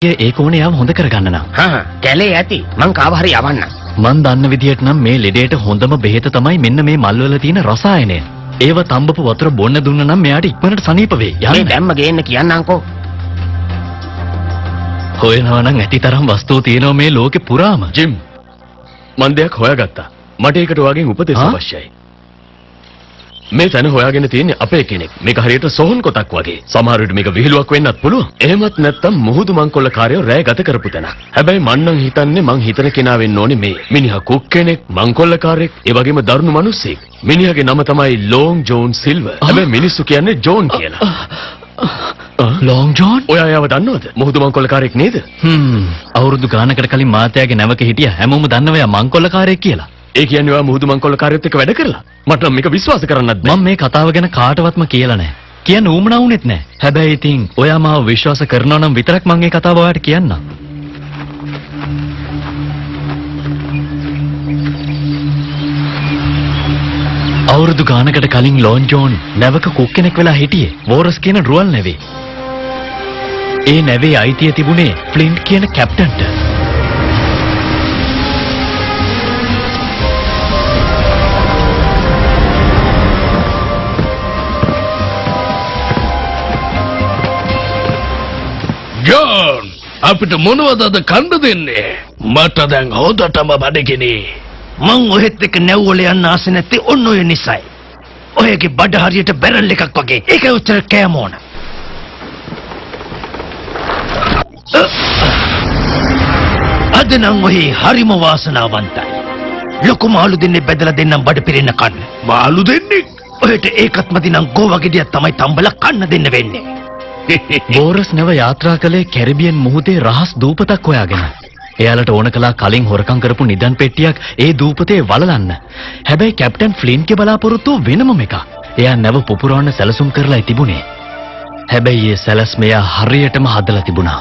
ඒ කෝණේ ආව හොඳ කරගන්න නම්. කැලේ ඇති. මං කාව හරි යවන්න. මන් දන්න විදියට නම් මේ ලෙඩේට හොඳම බෙහෙත තමයි මෙන්න මේ මල්වල තියෙන රසායනය. ඒව තඹපු වතුර බොන්න දුන්න නම් මෙයාට ඉක්මනට සනීප වෙයි. මේ දැම්ම ගේන්න කියන්නම්කෝ. හොයනවා නම් ඇතිතරම් වස්තු තියෙනවා මේ ලෝකේ පුරාම. ජිම් මන් දෙයක් හොයාගත්තා. මට ඒකට ඔයාගෙන් උපදෙස් අවශ්‍යයි. මේ තැන හොයාගෙන තියෙන්නේ අපේ කෙනෙක්. මේක හරියට සොහන් කොටක් වගේ. සමහර විට මේක විහිළුවක් වෙන්නත් පුළුවන්. එහෙමත් නැත්නම් මුහුදු මංකොල්ල කාර්යය රැය ගත කරපු තැන. හැබැයි මං නම් හිතන්නේ මං හිතන කෙනා වෙන්න ඕනේ මේ. මිනිහා කුක් කෙනෙක්, මංකොල්ල කාර්යෙක්, ඒ වගේම දරුණු මිනිස්සෙක්. මිනිහාගේ නම තමයි ලොං ජෝන් සිල්වර්. හැබැයි මිනිස්සු කියන්නේ ජෝන් කියලා. Long John? ඔයා යාව දන්නවද? මුහුදු මංකොල්ල කාර්යෙක් නේද? අවුරුදු ගානකට කලින් මාතයාගේ නැවක හිටියා. හැමෝම දන්නවා යා මංකොල්ල කාර්යෙක් කියලා. ඒ කියන්නේ ඔයා මුහුදු මංකොල්ල කාර්යයත් එක්ක වැඩ කරලා? මට නම් මේක විශ්වාස කරන්නත් බෑ. මම මේ කතාව ගැන කාටවත්ම කියලා නැහැ. කියන්න ඌමනා වුනේත් නැහැ. හැබැයි ඉතින් ඔයා මාව විශ්වාස කරනවා නම් විතරක් මම මේ කතාව ඔයාලට කියන්නම්. අවුරුදු ගානකට කලින් ලොන් ජෝන් නැවක කුක් කෙනෙක් වෙලා හිටියේ. වෝරස් කියන රුවල් නැවේ. ඒ නැවේ අයිතිය තිබුණේ ෆ්ලින්ට් කියන කැප්ටන්ට. ජෝන් අපිට මොනවද අද කන්න දෙන්නේ? මට දැන් හොදටම බඩගිනි. මං ඔහෙත් එක්ක නැව්වල යන්න ආස නැත්තේ ඔන්න ඔය නිසයි. ඔයගේ බඩ හරියට බැරල් එකක් වගේ. ඒක උත්තර කෑම ඕන. අද නම් ඔහි හරිම වාසනාවන්තයි. ලොකු මාළු දෙන්නේ බෙදලා දෙන්නම් බඩ පිරෙන්න කන්න. මාළු දෙන්නේ? ඔහෙට ඒකත් මදි නම් ගෝවා ගෙඩියක් තමයි තම්බලා කන්න දෙන්න වෙන්නේ. වෝරස් නැව යාත්‍රා කළේ කැරිබියන් මුහුදේ රහස් දූපතක් හොයාගෙන. එයාලට ඕන කළා කලින් හොරකම් කරපු නිදන් පෙට්ටියක් ඒ දූපතේ වලලන්න. හැබැයි කැප්ටන් ෆ්ලින්ට්ගේ බලාපොරොත්තුව වෙනමම එකක්. එයා නැව පුපුරවන්න සැලසුම් කරලා තිබුණේ. හැබැයි ඒ සැලැස්ම එයා හරියටම හදලා තිබුණා.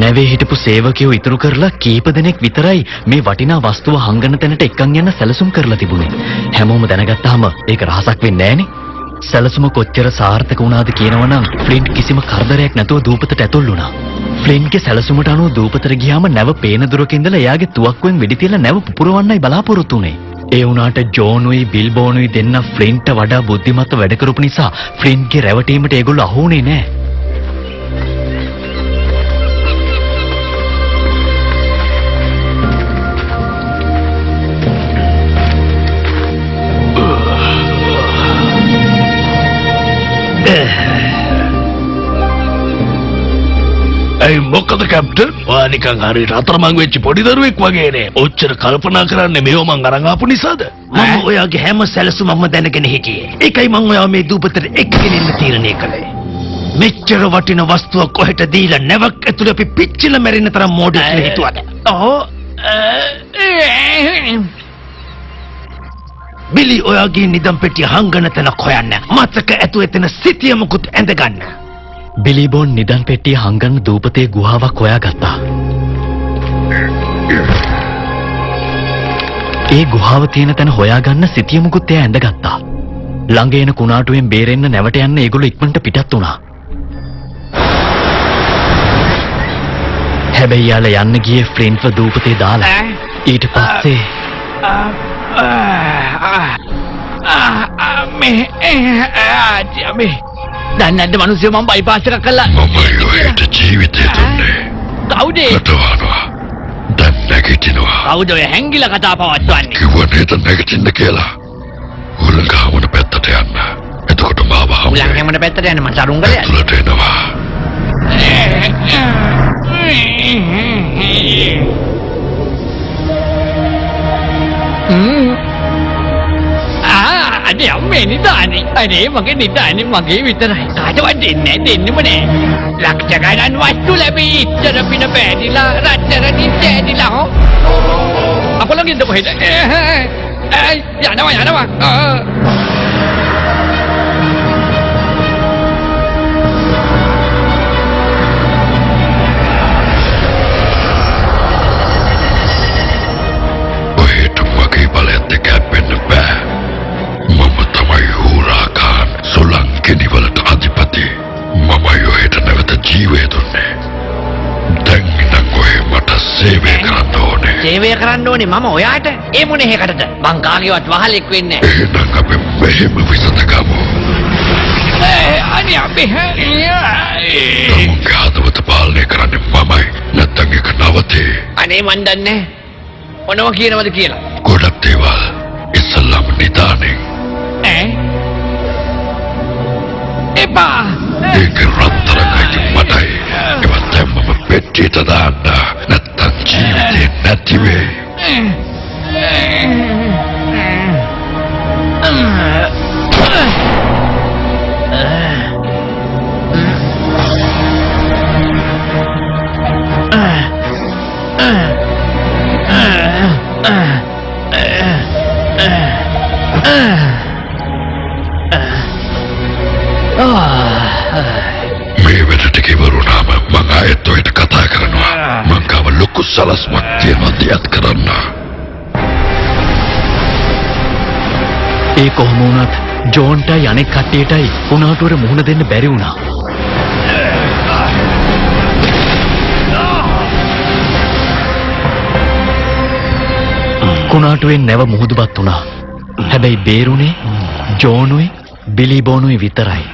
නැවේ හිටපු සේවකයෝ ඉතුරු කරලා කීප දෙනෙක් විතරයි මේ වටිනා වස්තුව හංගන තැනට එක්කන් යන්න සැලසුම් කරලා තිබුණේ. හැමෝම දැනගත්තාම ඒක රහසක් වෙන්නේ නැහනේ. සැලසුම කොච්චර සාර්ථක වුණාද කියනවනම් ෆ්ලින්ට් කිසිම කරදරයක් නැතුව දූපතට ඇතුල් වුණා. ෆ්ලින්ට්ගේ සැලසුමට අනුව දූපතට ගියාම නැව පේන දුරක ඉඳලා එයාගේ තුවක්කුවෙන් වෙඩි තියලා නැව පුපුරවන්නයි බලාපොරොත්තු වුනේ. ඒ වුණාට ජෝනුයි බිල්බෝනුයි දෙන්න ෆ්ලින්ට්ට වඩා බුද්ධිමත්ව වැඩ කරපු නිසා ෆ්ලින්ට්ගේ රැවටීමට ඒගොල්ලෝ අහු වුණේ නැහැ. ඇයි මොකද කැප්ටන්? ඔයා නිකන් හරියට අතරමං වෙච්ච පොඩි දරුවෙක් වගේනේ. ඔච්චර කල්පනා කරන්නේ මේව මං අරන් ආපු නිසාද? මම ඔයාගේ හැම සැලසුමක්ම දැනගෙන හිටියේ. ඒකයි මං ඔයාව මේ දූපතට එක්කගෙන ඉන්න තීරණය කළේ. මෙච්චර වටින වස්තුවක් කොහෙට දීලා නැවක් ඇතුලේ අපි පිච්චිලා මැරෙන්න තරම් මෝඩෙක් කියලා හිතුවද? බිලි ඔයාගේ නිදන් පෙට්ටිය හංගන තැනක් හොයන්න. මතක ඇතුලේ තියෙන සිතියමකුත් ඇඳගන්න. බිලිබෝන් නිදන් පෙට්ටිය හංගන දූපතේ ගුහාවක් හොයාගත්තා. ඒ ගුහාව තියෙන තැන හොයාගන්න සිතියමුකුත් එයා ඇඳගත්තා. ළඟ එන කුණාටුවෙන් බේරෙන්න නැවට යන්න ඒගොල්ලෝ ඉක්මනට පිටත් වුණා. හැබැයි යාලා යන්න ගියේ ෆ්ලින්ට්ව දූපතේ දාලා. ඊට පස්සේ මේ දැන් නැද්ද මිනිස්සු මම බයිපාස් එකක් කළා. මම ඔයට ජීවිතය දුන්නේ. කවුද? කතාවනවා. දැන් නැගිටිනවා. කවුද ඔය හැංගිලා කතා පවත්වන්නේ? කිව්වා නේද නැගිටින්න කියලා. උලංගාවන පැත්තට යන්න. එතකොට මාව හම්බ. උලංගාවන පැත්තට යන්න මම සරුංගලේ යන්න. උලට එනවා. අනේ අම්මේ නිදානේ. අනේ මගේ නිදානේ මගේ විතරයි. කාටවත් දෙන්නේ දෙන්නෙම නෑ. ලක්ෂ ගණන් වස්තු ලැබී ඉච්චර පින පෑදිලා රත්තරන්ින් තෑදිලා හෝ. අපලගෙන්ද කොහෙද? යනවා. සේවය කරන්න ඕනේ මම ඔයාට. ඒ මොනේ හේකටද? මං කාගේවත් වහලෙක් වෙන්නේ නැහැ. එහෙනම් අපි මෙහෙම විසඳගමු. අනේ අපි තමුන්ගේ හදවත පාලනය කරන්නේ මමයි. නැත්තම් ඒක නවතේ. අනේ මන් දන්නේ මොනවා කියනවද කියලා. ගොඩක් දේවල් ඉස්සල්ලාම නිදානේ. එපා. ඒක රත්තරන්යි මටයි. ඒවත් දැම්මම පෙට්ටියට දාන්න. නැත්තම් ජීවිතේ නැති වෙයි. මේ වෙනට කිවරුනාම මං ආයෙත් ඔයට කතා කරනවා. මං ගාව ලොකු සලස්මක් තියෙනවා දියත් කරන්න. ඒ කොහොම වුණත් ජෝන්ටයි අනෙක් කට්ටියටයි උනාටුවර මුහුණ දෙන්න බැරි වුණා. කුණාටුවෙන් නැව මුහුදුබත් වුණා. හැබැයි බේරුනේ ජෝනුයි බිලිබෝනුයි විතරයි.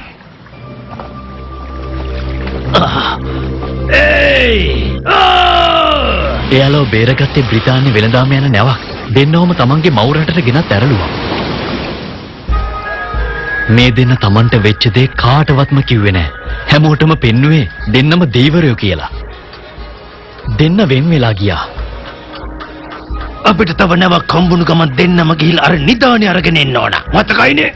එයාලව බේරගත්තේ බ්‍රිතාන්‍ය වෙළඳාම යන නැවක්. දෙන්නවම තමන්ගේ මව් රටට ගෙනත් ඇරළුවා. මේ දෙන්න තමන්ට වෙච්ච දේ කාටවත්ම කිව්වේ නැහැ. හැමෝටම පෙන්නුවේ දෙන්නම දෙවිවරයෝ කියලා. දෙන්න වෙන් වෙලා ගියා. අපිට තව නැවක් හම්බුණු ගමන් දෙන්නම ගිහිල්ලා අර නිදානේ අරගෙන එන්න ඕන. මතකයිනේ?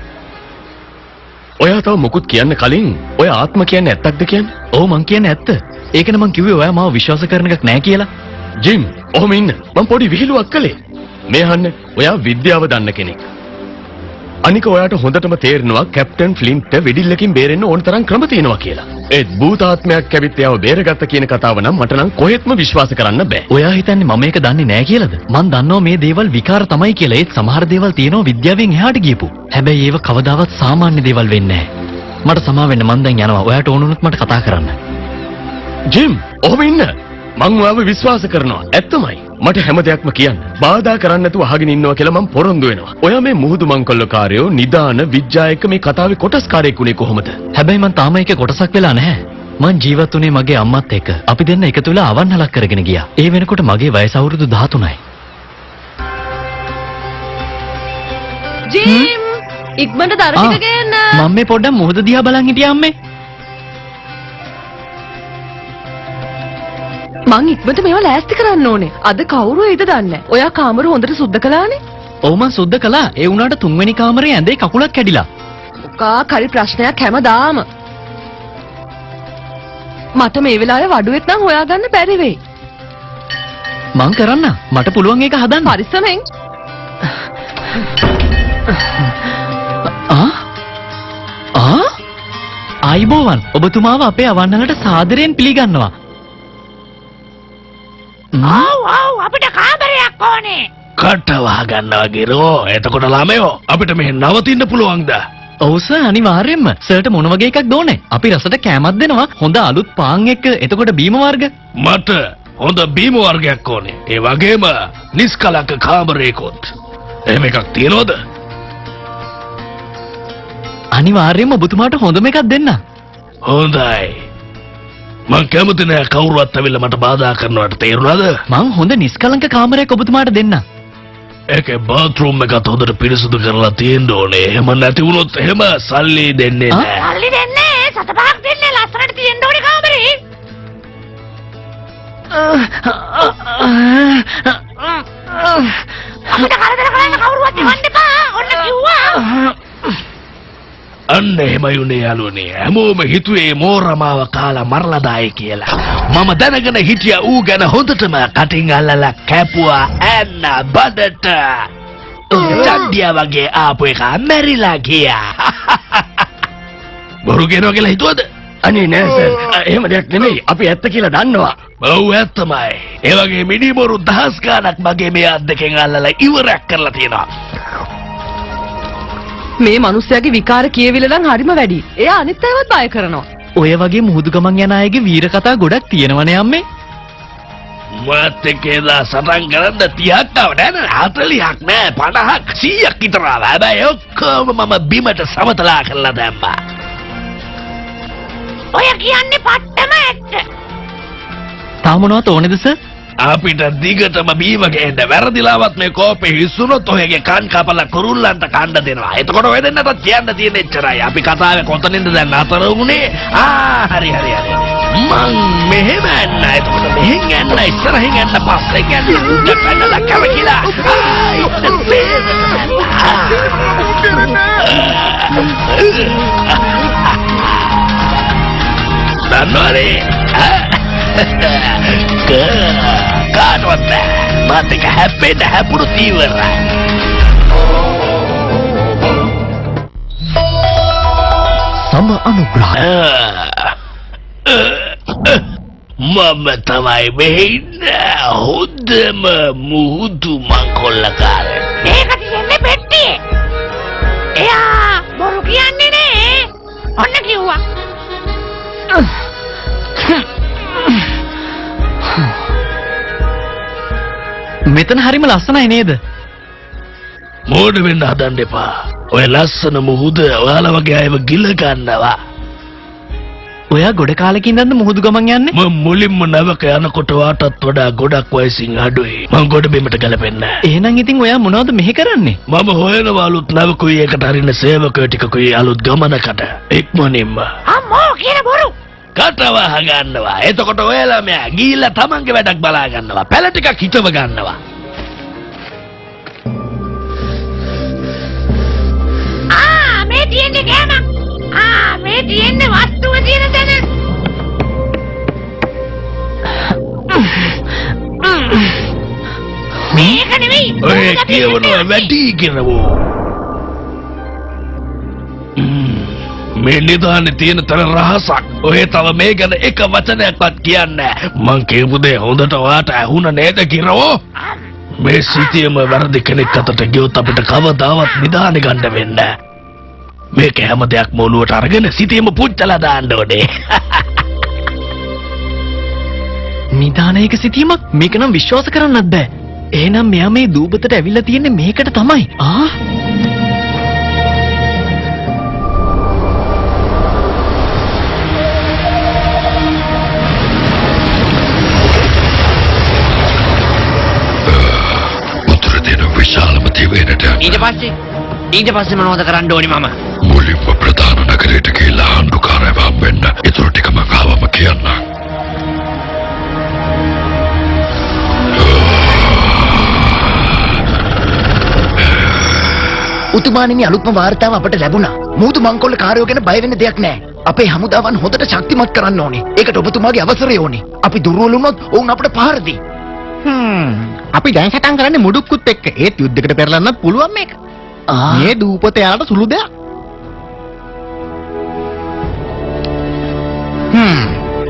ඔයා තව මොකුත් කියන්න කලින් ඔය ආත්ම කියන්නේ ඇත්තක්ද කියන්නේ? ඔව් මං කියන්නේ ඇත්ත. ඒකනේ මං කිව්වේ ඔයා මාව විශ්වාස කරන එකක් නැහැ කියලා. ජිම්, ඔහොම ඉන්න. මම පොඩි විහිළුවක් කළේ. මේ අහන්න, ඔයා විද්‍යාව දන්න කෙනෙක්. අනික ඔයාට හොඳටම තේරෙනවා කැප්ටන් ෆ්ලින්ට් වෙඩිල්ලකින් බේරෙන්න ඕන තරම් ක්‍රම තියෙනවා කියලා. ඒත් භූතාත්මයක් ඇවිත් එයාව බේරගත්ත කියන කතාව නම් මට නම් කොහෙත්ම විශ්වාස කරන්න බෑ. ඔයා හිතන්නේ මම මේක දන්නේ නැහැ කියලාද? මං දන්නවා මේ දේවල් විකාර තමයි කියලා. ඒත් සමහර දේවල් තියෙනවා විද්‍යාවෙන් එහාට ගියපු. හැබැයි ඒව කවදාවත් සාමාන්‍ය දේවල් වෙන්නේ නැහැ. මට සමා වෙන්න මං දැන් යනවා. ඔයාට ඕන වුණොත් මට කතා කරන්න. ජිම්, ඔහොම ඉන්න. මං ඔයාව විශ්වාස කරනවා. ඇත්තමයි. මට හැම දෙයක්ම කියන්න. බාධා කරන්න නැතුව අහගෙන ඉන්නවා කියලා මං පොරොන්දු වෙනවා. ඔයා මේ මුහුදු මංකොල්ලකාරයෝ නිදාන විජ්ජායක මේ කතාවේ කොටස්කාරයෙක් උනේ කොහොමද? හැබැයි මං තාම ඒකේ කොටසක් වෙලා නැහැ. මං ජීවත් වුණේ මගේ අම්මත් එක්ක. අපි දෙන්න එකතු වෙලා අවන්හලක් කරගෙන ගියා. ඒ වෙනකොට මගේ වයස අවුරුදු 13යි. ජීම් ඉක්මනට දර ටික ගේන්න. මම මේ පොඩ්ඩක් මුහුද දිහා බලන් හිටියා අම්මේ. මං ඉක්මනට මේවා ලෑස්ති කරන්න ඕනේ. අද කවුරු එයිද දන්නේ නැහැ. ඔයා කාමර හොඳට සුද්ධ කළානේ? ඔව් මං සුද්ධ කළා. ඒ වුණාට තුන්වෙනි කාමරේ ඇඳේ කකුලක් කැඩිලා. මොකක් හරි ප්‍රශ්නයක් හැමදාම. මට මේ වෙලාවේ වඩුවෙත් නම් හොයාගන්න බැරි වෙයි. මං කරන්න. මට පුළුවන් ඒක හදන්න. පරිස්සමෙන්. ආයිබෝවන් ඔබතුමාව අපේ අවන්නලට සාදරයෙන් පිළිගන්නවා. ආව් අපිට කාමරයක් ඕනේ. කට වහගන්නවා ගිරෝ. එතකොට ළමයෝ අපිට මෙහෙ නවතින්න පුළුවන්ද? ඔව් සර් අනිවාර්යෙන්ම. සර්ට මොන වගේ එකක් දෝනේ? අපි රසට කෑමක් දෙනවා. හොඳ අලුත් පාන් එක්ක. එතකොට බීම වර්ග. මට හොඳ බීම වර්ගයක් ඕනේ. ඒ වගේම නිස්කලංක කාමරයකොත්. එහෙම එකක් තියනවද? අනිවාර්යෙන්ම ඔබතුමාට හොඳම එකක් දෙන්න. හොඳයි. මං කැමති නෑ කවුරුවත් ඇවිල්ලා මට බාධා කරනවට. තේරුණාද? මං හොඳ නිස්කලංක කාමරයක් ඔබතුමාට දෙන්න. ඒකේ බාත්රූම් එකත් හොඳට පිරිසිදු කරලා තියෙන්න ඕනේ. එහෙම නැති වුණොත් එහෙම සල්ලි දෙන්නේ නෑ. සල්ලි දෙන්නේ සතපහක් දෙන්නේ ලස්සනට තියෙන්න ඕනේ කාමරේ. අපිට කරදර කරන්න කවුරුවත් ඉවන්න එපා. ඔන්න කිව්වා. අන්න එහෙමයි උනේ යාළුවනේ. හැමෝම හිතුවේ මෝරමාව කාලා මරලාදායි කියලා. මම දැනගෙන හිටියා ඌ ගැන හොඳටම කටින් අල්ලලා කැපුවා ඇන්න බඩට. චන්දියා වගේ ආපු එක මැරිලා ගියා. බොරු කියනවා කියලා හිතුවද? අනේ නෑ සර්. එහෙම දෙයක් නෙමෙයි. අපි ඇත්ත කියලා දන්නවා. ඔව් ඇත්තමයි. ඒ වගේ මිනිමොරු දහස් ගාණක් මගේ මේ අත් දෙකෙන් අල්ලලා ඉවරයක් කරලා තියෙනවා. මේ මිනිස්යාගේ විකාර කියවිල නම් හරිම වැඩි. එයා අනිත් අයවත් බය කරනවා. ඔය වගේ මුහුදු ගමන් යන අයගේ වීර කතා ගොඩක් තියෙනවනේ අම්මේ. මාත් එක්ක එදා සටන් කරන්න 30ක් ආව නෑ 40ක් නෑ 50ක් 100ක් විතර ආවා. හැබැයි ඔක්කොම මම බිමට සමතලා කරලා දැම්මා. ඔය කියන්නේ පට්ටම ඇත්ත. තා මොනවද ඕනේද සර්? අපිට දිගටම බීම ගේන්න වැරදිලාවත් මේ කෝපේ හිස්සුනොත් ඔයගේ කන් කපලා කුරුල්ලන්ට කන්න දෙනවා. එතකොට ඔය දෙන්නට කියන්න තියෙන එච්චරයි. අපි කතාවේ කොතනින්ද දැන් අතර උනේ? හරි. මං මෙහෙම යන්න. එතකොට මෙහෙන් යන්න, ඉස්සරහින් යන්න, පස්සෙන් යන්න, උඩ පැනලා කවකිලා. දන්නවනේ. කාටවත් නෑ. මාත් එක හැප්පෙන්න හැපුණු තීවරයි. සම අනුග්‍රහ. මම තමයි මෙහි ඉන්න හොඳම මුහුදු මංකොල්ලකාරය. මේක තියෙන්නේ පෙට්ටියේ. එයා බොරු කියන්නේ නේ. ඔන්න කිව්වා. මෙතන හරිම ලස්සනයි නේද? මෝඩ වෙන්න හදන්න එපා. ඔය ලස්සන මුහුද ඔයාලා වගේ අයව ගිල ගන්නවා. ඔයා ගොඩ කාලෙකින් ඉඳන්ද මුහුදු ගමන් යන්නේ? මම මුලින්ම නවක යනකොට වාටත් වඩා ගොඩක් වයසින් අඩුයි. මම ගොඩ බිමට ගැලපෙන්නේ නැහැ. එහෙනම් ඉතින් ඔයා මොනවද මෙහෙ කරන්නේ? මම හොයනවා අලුත් නවකුයි එකට හරින සේවකයෝ ටිකකුයි අලුත් ගමනකට. ඉක්මනින්ම. අම්මෝ කියන බොරු. කටවහ ගන්නවා. එතකොට ඔයාලා මෙයා ගිහිල්ලා තමන්ගේ වැඩක් බලා ගන්නවා. පැල ටිකක් හිතව ගන්නවා. මේ තියෙන්නේ කෑමක්. මේ තියෙන්නේ වස්තුව තියෙන තැන. මේක නෙවෙයි. ඔය කියවනවා වැඩි කියනවෝ. මේ නිදානේ තියෙන තර රහසක්. ඔය තව මේ ගැන එක වචනයක්වත් කියන්නේ නැහැ. මං කියපු දේ හොඳට ඔයාට ඇහුණ නේද කිරවෝ? මේ සිටියම වැරදි කෙනෙක් අතට ගියොත් අපිට කවදාවත් නිදානේ ගන්න වෙන්නේ නැහැ. මේක හැම දෙයක්ම ඔලුවට අරගෙන සිටියම පුච්චලා දාන්න ඕනේ. නිදානයක සිටීමක්? මේක නම් විශ්වාස කරන්නත් බෑ. එහෙනම් මෙයා මේ දූපතට ඇවිල්ලා තියෙන්නේ මේකට තමයි. උතුර දෙන විශාලම දිවයිනට ඊට පස්සේ මොනවද කරන්න ඕනි මම? මුලින්ම ප්‍රධාන නගරයට ගිහිල්ලා ආණ්ඩුකාරයව හම්බෙන්න. ඒතර ටික මං ආවම කියන්න. උතුමාණෙනි අලුත්ම වාර්තාව අපට ලැබුණා. මුහුදු මංකොල්ල කාර්යෝ ගැන බය වෙන්න දෙයක් නැහැ. අපේ හමුදාවන් හොඳට ශක්තිමත් කරන්න ඕනේ. ඒකට ඔබතුමාගේ අවසරය ඕනේ. අපි දුර්වල වුණොත් ඔවුන් අපට පහර දෙයි. අපි දැන් සටන් කරන්නේ මුඩුක්කුත් එක්ක. ඒත් යුද්ධයකට පෙරලන්නත් පුළුවන් මේක. මේ දූපත යාලට සුළු දෙයක්.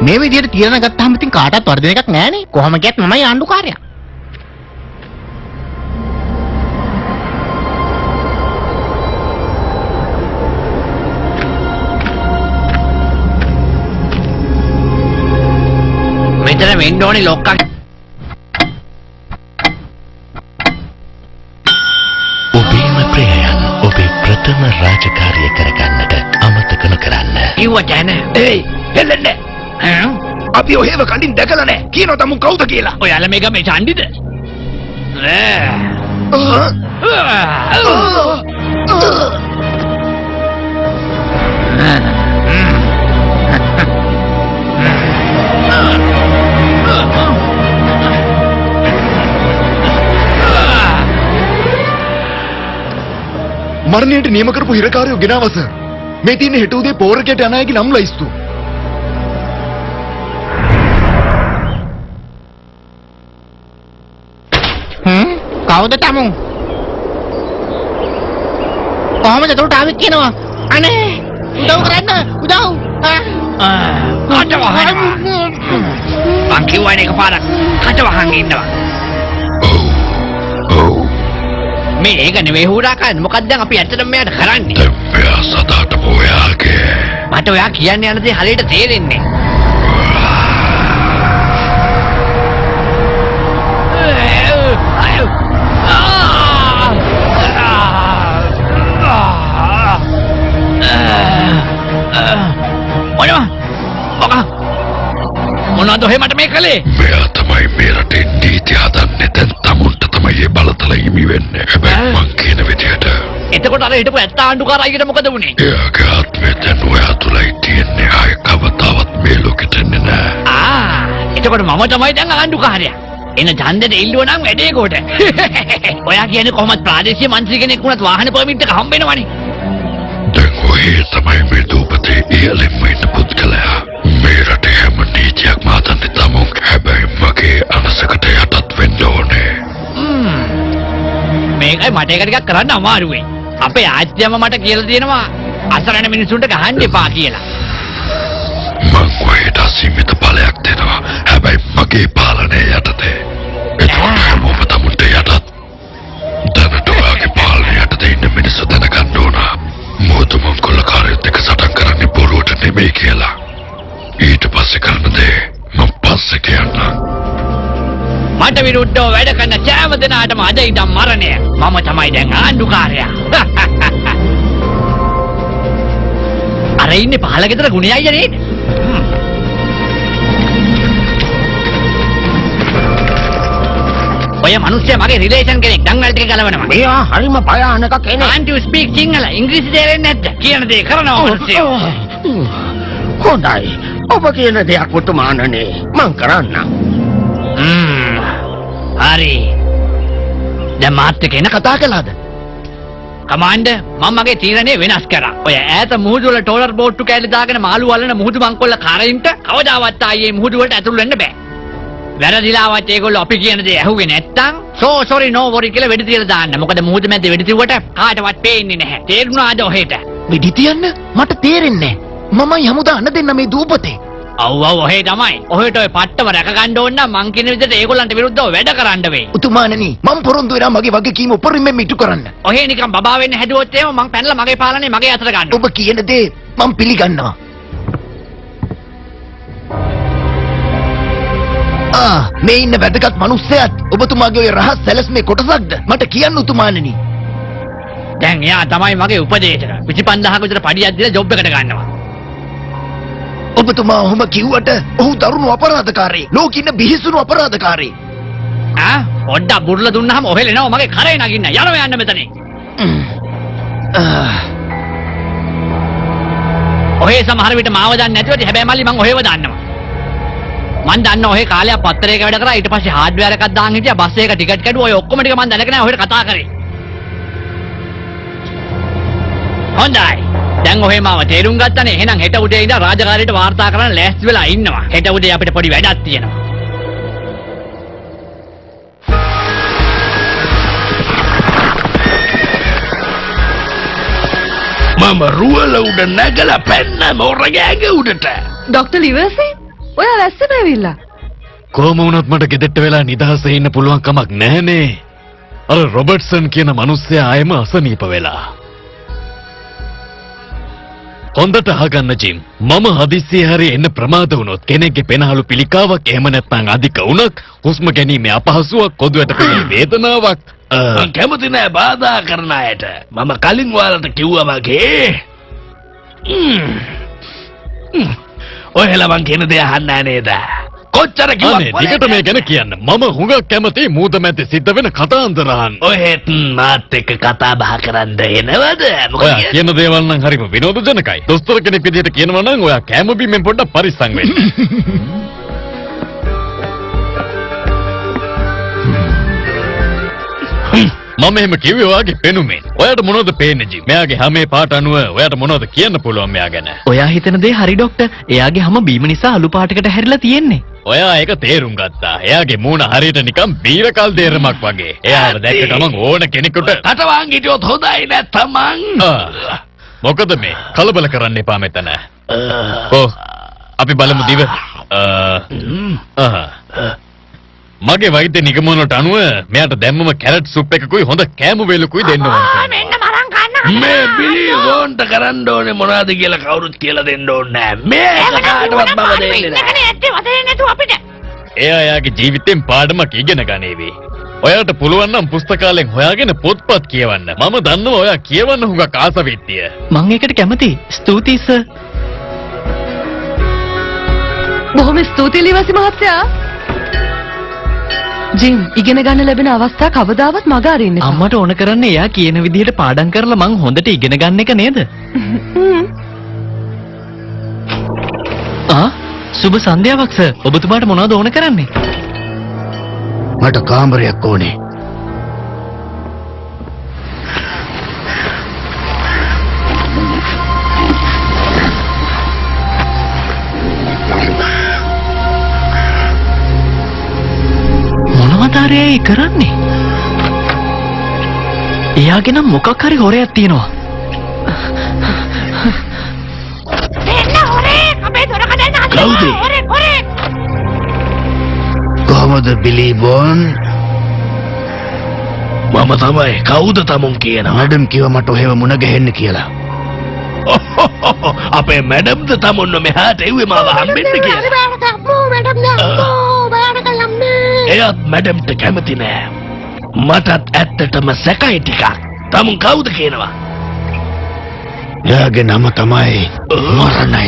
මේ විදිහට තීරණ ගත්තාම ඉතින් කාටවත් වර්ධන එකක් නැහනේ. කොහොම කියත් මමයි ආණ්ඩුකාරයා. මෙතන වෙන්න ඕනේ ලොක්කා. ඔබේම ප්‍රියයන් ඔබේ ප්‍රථම රාජකාරිය කරගන්නට අමතක නොකරන්න. කිව්වට නෑ. ඒයි හෙල්ලෙන්නේ. අපි ඔහෙව කලින් දැකලා නැහැ. කියනවා තමුන් කවුද කියලා. ඔයාලා මේ ගමේ චණ්ඩිද? මරණයට නියම කරපු හිරකාරයෝ ගෙනාවස. මේ තියෙන හෙට උදේ පෝරකයට යන අයගේ නම් ලයිස්තු. කවුද තමුන්? කොහමද උඩට ආවෙත් කියනවා? අනේ උදව් කරන්න උදව්. කට වහනවා. මං කිව්වනේ එකපාරක් කට වහන් ඉන්නවා. මේක නෙවෙයි හුරා කන්නේ. මොකක්ද දැන් අපි ඇත්තටම මෙයාට කරන්නේ? එයා සදාට ඔයාගේ. මට ඔයා කියන්න යන දේ හරියට තේරෙන්නේ. මොනවද ඔහෙ මට මේ කළේ? මෙයා තමයි මේ රටේ නීති හදන්නේ. දැන් තමුන්ට තමයි මේ බලතල හිමි වෙන්නේ. හැබැයි මං කියන විදියට එතකොට අර හිටපු ඇත්ත ආණ්ඩුකාර අයියට මොකද වුනේ? එයාගේ ආත්මය දැන් ඔයා තුලයි තියෙන්නේ. ආයෙ කවදාවත් මේ ලෝකෙට එන්නේ නෑ. එතකොට මම තමයි දැන් ආණ්ඩුකාරයා. එන ඡන්දෙට ඉල්ලුව නම් වැඩේ කොට. ඔයා කියන්නේ කොහොමද ප්‍රාදේශීය මන්ත්‍රී කෙනෙක් වුණත් වාහන පර්මිට් එක හම්බ වෙනවනේ. දැන් ඔය තමයි මේ දූපතේ ඉහළින්ම ඉන්න පුද්ගලයා. මේ රටේ හැම නීතියක්ම හදන්නේ තමුන්. හැබැයි මගේ අනසකට යටත් වෙන්න ඕනේ. මේකයි මට ඒක ටිකක් කරන්න අමාරුයි. අපේ ආච්චියම මට කියලා තියෙනවා අසරණ මිනිසුන්ට ගහන්න එපා කියලා. මං ඔයට අසීමිත බලයක් දෙනවා. හැබැයි මගේ පාලනය යටතේ. එතකොට හැමෝම තමුන්ට යටත්. දැනට ඔයාගේ පාලනය යටතේ ඉන්න මිනිස්සු දැනගන්න ඕන. මොහොත මංකොල්ල කාර්යත් එක්ක සටන් කරන්නේ බොරුවට නෙමෙයි කියලා. ඊට පස්සේ කරන දේ මං පස්සේ කියන්නම්. මට විරුද්ධව වැඩ කරන සෑම දෙනාටම අද ඉඳන් මරණය. මම තමයි දැන් ආණ්ඩුකාරයා. අර ඉන්නේ පහළ ගෙදර ගුණේ අයියා නේද? ඔය මිනිස්සයා මගේ රිලේෂන් කෙනෙක්. දන් වල ටික ගලවනවා. මෙයා හරිම භයානක කෙනෙක්. Can't you speak Sinhala? ඉංග්‍රීසි තේරෙන්නේ නැද්ද? කියන දේ කරනවා මිනිස්සයා. හොඳයි. ඔබ කියන දෙයක් උතුමාණනේ මං කරන්නම්. හරි. දැන් මාත් එක්ක එන කතා කළාද? කමාන්ඩර් මම මගේ තීරණය වෙනස් කරා. ඔය ඈත මුහුදු වල ටෝලර් බෝට්ටු කෑලි දාගෙන මාළු වලන මුහුදු මංකොල්ල කාරයින්ට කවදාවත් ආයේ මුහුදු වලට ඇතුල් වෙන්න බෑ. වැරදිලාවත් ඒගොල්ලෝ අපි කියන දේ ඇහුවේ නැත්තම් සෝ සෝරි නෝ වොරි කියලා වෙඩි තියලා දාන්න. මොකද මුහුදු මැද්දේ වෙඩි තියුවට කාටවත් පේන්නේ නැහැ. තේරුණාද ඔහෙට? වෙඩි තියන්න මට තේරෙන්නේ නැහැ. මමයි හමුදා අන්න දෙන්න මේ දූපතේ. ඔව් ඔහෙ තමයි. ඔහෙට ඔය පට්ටම රැක ගන්න ඕන නම් මං කියන විදිහට ඒගොල්ලන්ට විරුද්ධව වැඩ කරන්න වෙයි. උතුමාණනි මම පොරොන්දු වෙනා මගේ වගකීම උපරිමයෙන් ඉටු කරන්න. ඔහෙ නිකන් බබා වෙන්න හැදුවොත් එහෙම මං පැනලා මගේ පාලනේ මගේ අතට ගන්නවා. ඔබ කියන දේ මම පිළිගන්නවා. මේ ඉන්න වැදගත් මිනිස්සයාත් ඔබතුමාගේ ඔය රහස් සැලැස්මේ කොටසක්ද? මට කියන්න උතුමාණනි. දැන් එයා තමයි මගේ උපදේශක. 25000ක විතර පඩියක් දීලා ජොබ් එකට ගන්නවා. ඔබතුමා ඔහොම කිව්වට ඔහු දරුණු අපරාධකාරී. ලෝකෙ ඉන්න බිහිසුණු අපරාධකාරී. පොඩ්ඩක් බුරලා දුන්නාම ඔහෙලෙනවා මගේ කරේ නගින්න. යනවා යන්න මෙතනින්. ඔහේ සමහර විට මාව දන්නේ නැතුව හැබැයි මල්ලි මං ඔහෙව දන්නවා. මං දන්න ඔහේ කාලයක් පත්තරයක වැඩ කරා. ඊට පස්සේ හાર્ඩ්වෙයාර් එකක් දාන් හිටියා. බස් එක ටිකට් කැඩුවා. ඔය ඔක්කොම ටික මං දැනගෙන ඔහෙට කතා කරේ. හොඳයි. දැන් ඔහේ මාව තේරුම් ගත්තනේ. එහෙනම් හෙට උදේ ඉඳන් රාජකාරියට වාර්තා කරන්න ලෑස්ති වෙලා ඉන්නවා. හෙට උදේ අපිට පොඩි වැඩක් තියෙනවා. මම රුවල උඩ නැගලා පැන්න මොරගෑගේ උඩට. ડોක්ටර් ලිවර්සි ඔයා වැස්සෙම ඇවිල්ලා. කොහොම වුණත් මට ගෙදරට වෙලා නිදහසේ ඉන්න පුළුවන් කමක් නැහනේ. අර රොබර්ට්සන් කියන මිනිස්සයා ආයෙම අසනීප වෙලා. හොඳට අහගන්න ජිම්. මම හදිස්සියේ හරි එන්න ප්‍රමාද වුණොත් කෙනෙක්ගේ පෙනහළු පිළිකාවක් එහෙම නැත්නම් අධික උණක්, හුස්ම ගැනීමේ අපහසුාවක්, කොඳුයට පෙනෙන වේදනාවක් මං කැමති නෑ බාධා කරන අයට. මම කලින් ඔයාලට කිව්වා වගේ. ඔයලා මං කියන දේ අහන්න නේද? කොච්චර කිව්වත් අනේ දිගට මේ ගැන කියන්න. මම හුඟක් කැමති මූද මැද්දේ සිද්ධ වෙන කතාන්දර අහන්න. ඔහෙත් මාත් එක්ක කතා බහ කරන්න එනවද? ඔයා කියන දේවල් නම් හරිම විනෝදජනකයි. දොස්තර කෙනෙක් විදිහට කියනවා නම් ඔයා කැම බීමෙන් පොඩ්ඩක් පරිස්සම් වෙන්න. මම එහෙම කිව්වේ ඔයාගේ පෙනුමෙන්. ඔයාට මොනවද පේන්නේ ජි? මෙයාගේ හැමේ පාට අනුව ඔයාට මොනවද කියන්න පුළුවන් මෙයා ගැන? ඔයා හිතන දේ හරි ડોක්ටර්. එයාගේ හැම බීම නිසා අලු පාටකට හැරිලා තියෙන්නේ. ඔයා ඒක තේරුම් ගත්තා. එයාගේ මූණ හරියට නිකන් බීරකල් දේරමක් වගේ. එයාව දැක්ක ගමන් ඕන කෙනෙකුට කටවාන් හිටියොත් හොඳයි නැත්තම් මොකද මේ කලබල කරන්න එපා මෙතන. අපි බලමු දිව. මගේ වෛද්‍ය නිගමන වලට අනුව මෙයාට දැම්මම කැරට් සුප් එකකුයි හොඳ කෑම වේලකුයි දෙන්න ඕන. මෙන්න මරන් ගන්න. මේ බිලි ගොන්ට කරන්න ඕනේ මොනවද කියලා කවුරුත් කියලා දෙන්න ඕනේ නෑ. මේක කාටවත් බව දෙන්නේ නෑ. ඒකනේ ඇත්තේ වදේ නැතුව අපිට. එයා යාගේ ජීවිතෙන් පාඩමක් ඉගෙන ගනීවි. ඔයාට පුළුවන් නම් පුස්තකාලෙන් හොයාගෙන පොත්පත් කියවන්න. මම දන්නවා ඔයා කියවන්න හුඟක් ආසවිත්තිය. මම ඒකට කැමතියි. ස්තුතියි සර්. බොහොම ස්තුතියි ලිවසි මහත්තයා. ජිම් ඉගෙන ගන්න ලැබෙන අවස්ථා කවදාවත් මග අරින්න එපා. අම්මට ඕන කරන්නේ එයා කියන විදිහට පාඩම් කරලා මං හොඳට ඉගෙන ගන්න එක නේද? සුබ සන්ධ්‍යාවක් සර්. ඔබතුමාට මොනවද ඕන කරන්නේ? මට කාමරයක් ඕනේ. මොනවද අරේ කරන්නේ? එයාගේ නම් මොකක් හරි හොරයක් තියෙනවා. එන්න හොරේ අපේ දොරකඩෙන් කවුද? හොරේ හොරේ කොහමද බිලි බොන්? මම තමයි. කවුද තමුන් කියනවා? මැඩම් කිව්වා මට ඔහෙව මුණ ගැහෙන්න කියලා. අපේ මැඩම්ද තමුන්න මෙහාට එව්වේ මාව හම්බෙන්න කියලා. එයත් මැඩම්ට කැමති නෑ. මටත් ඇත්තටම සැකයි ටිකක්. තමුන් කවුද කියනවා? එයාගේ නම තමයි මරණය.